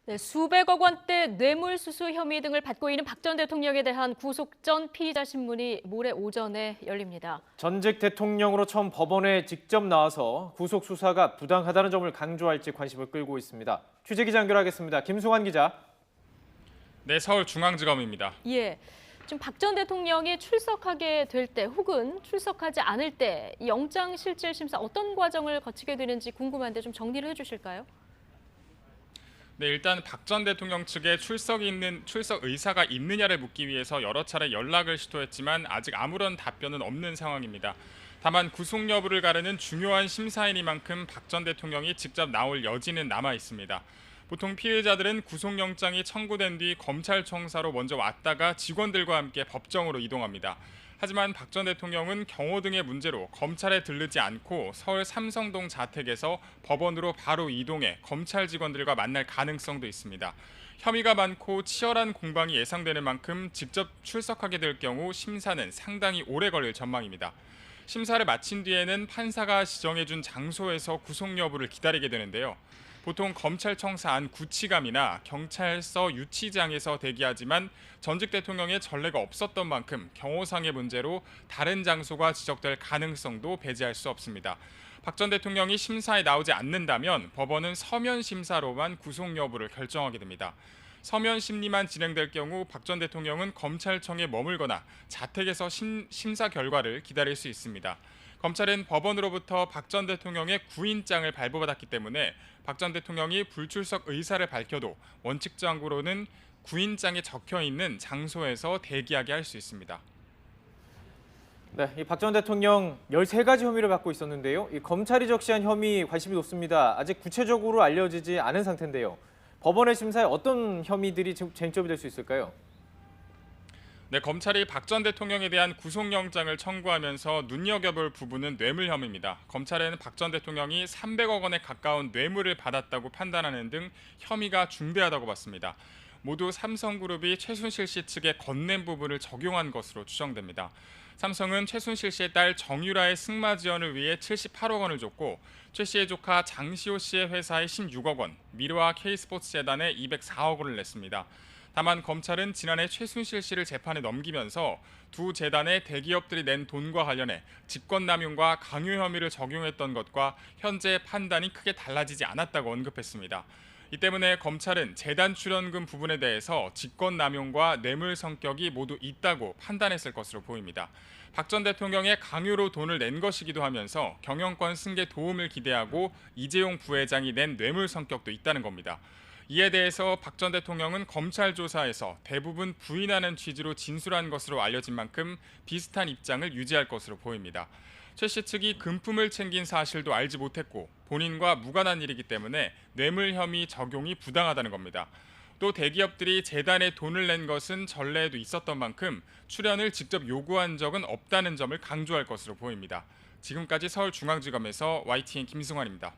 네, 수백억 원대 뇌물수수 혐의 등을 받고 있는 박 전 대통령에 대한 구속 전 피의자 신문이 모레 오전에 열립니다. 전직 대통령으로 처음 법원에 직접 나와서 구속 수사가 부당하다는 점을 강조할지 관심을 끌고 있습니다. 취재기자 연결하겠습니다. 김승환 기자. 네, 서울중앙지검입니다. 예, 지금 박 전 대통령이 출석하게 될 때 혹은 출석하지 않을 때 영장실질심사 어떤 과정을 거치게 되는지 궁금한데 좀 정리를 해주실까요? 네, 일단 박 전 대통령 측에 출석 의사가 있느냐를 묻기 위해서 여러 차례 연락을 시도했지만 아직 아무런 답변은 없는 상황입니다. 다만 구속 여부를 가르는 중요한 심사인이만큼 박 전 대통령이 직접 나올 여지는 남아 있습니다. 보통 피해자들은 구속영장이 청구된 뒤 검찰청사로 먼저 왔다가 직원들과 함께 법정으로 이동합니다. 하지만 박 전 대통령은 경호 등의 문제로 검찰에 들르지 않고 서울 삼성동 자택에서 법원으로 바로 이동해 검찰 직원들과 만날 가능성도 있습니다. 혐의가 많고 치열한 공방이 예상되는 만큼 직접 출석하게 될 경우 심사는 상당히 오래 걸릴 전망입니다. 심사를 마친 뒤에는 판사가 지정해준 장소에서 구속 여부를 기다리게 되는데요. 보통 검찰청사 안 구치감이나 경찰서 유치장에서 대기하지만 전직 대통령의 전례가 없었던 만큼 경호상의 문제로 다른 장소가 지적될 가능성도 배제할 수 없습니다. 박 전 대통령이 심사에 나오지 않는다면 법원은 서면 심사로만 구속 여부를 결정하게 됩니다. 서면 심리만 진행될 경우 박 전 대통령은 검찰청에 머물거나 자택에서 심사 결과를 기다릴 수 있습니다. 검찰은 법원으로부터 박 전 대통령의 구인장을 발부받았기 때문에 박 전 대통령이 불출석 의사를 밝혀도 원칙적으로는 구인장에 적혀 있는 장소에서 대기하게 할 수 있습니다. 네, 이 박 전 대통령 13가지 혐의를 받고 있었는데요. 이 검찰이 적시한 혐의 관심이 높습니다. 아직 구체적으로 알려지지 않은 상태인데요. 법원의 심사에 어떤 혐의들이 쟁점이 될 수 있을까요? 네, 검찰이 박 전 대통령에 대한 구속영장을 청구하면서 눈여겨볼 부분은 뇌물 혐의입니다. 검찰은 박 전 대통령이 300억 원에 가까운 뇌물을 받았다고 판단하는 등 혐의가 중대하다고 봤습니다. 모두 삼성그룹이 최순실 씨 측에 건넨 부분을 적용한 것으로 추정됩니다. 삼성은 최순실 씨의 딸 정유라의 승마 지원을 위해 78억 원을 줬고 최 씨의 조카 장시호 씨의 회사에 16억 원, 미르와 K스포츠 재단에 204억 원을 냈습니다. 다만 검찰은 지난해 최순실 씨를 재판에 넘기면서 두 재단의 대기업들이 낸 돈과 관련해 직권남용과 강요 혐의를 적용했던 것과 현재 판단이 크게 달라지지 않았다고 언급했습니다. 이 때문에 검찰은 재단 출연금 부분에 대해서 직권남용과 뇌물 성격이 모두 있다고 판단했을 것으로 보입니다. 박 전 대통령의 강요로 돈을 낸 것이기도 하면서 경영권 승계 도움을 기대하고 이재용 부회장이 낸 뇌물 성격도 있다는 겁니다. 이에 대해서 박 전 대통령은 검찰 조사에서 대부분 부인하는 취지로 진술한 것으로 알려진 만큼 비슷한 입장을 유지할 것으로 보입니다. 최 씨 측이 금품을 챙긴 사실도 알지 못했고 본인과 무관한 일이기 때문에 뇌물 혐의 적용이 부당하다는 겁니다. 또 대기업들이 재단에 돈을 낸 것은 전례에도 있었던 만큼 출연을 직접 요구한 적은 없다는 점을 강조할 것으로 보입니다. 지금까지 서울중앙지검에서 YTN 김승환입니다.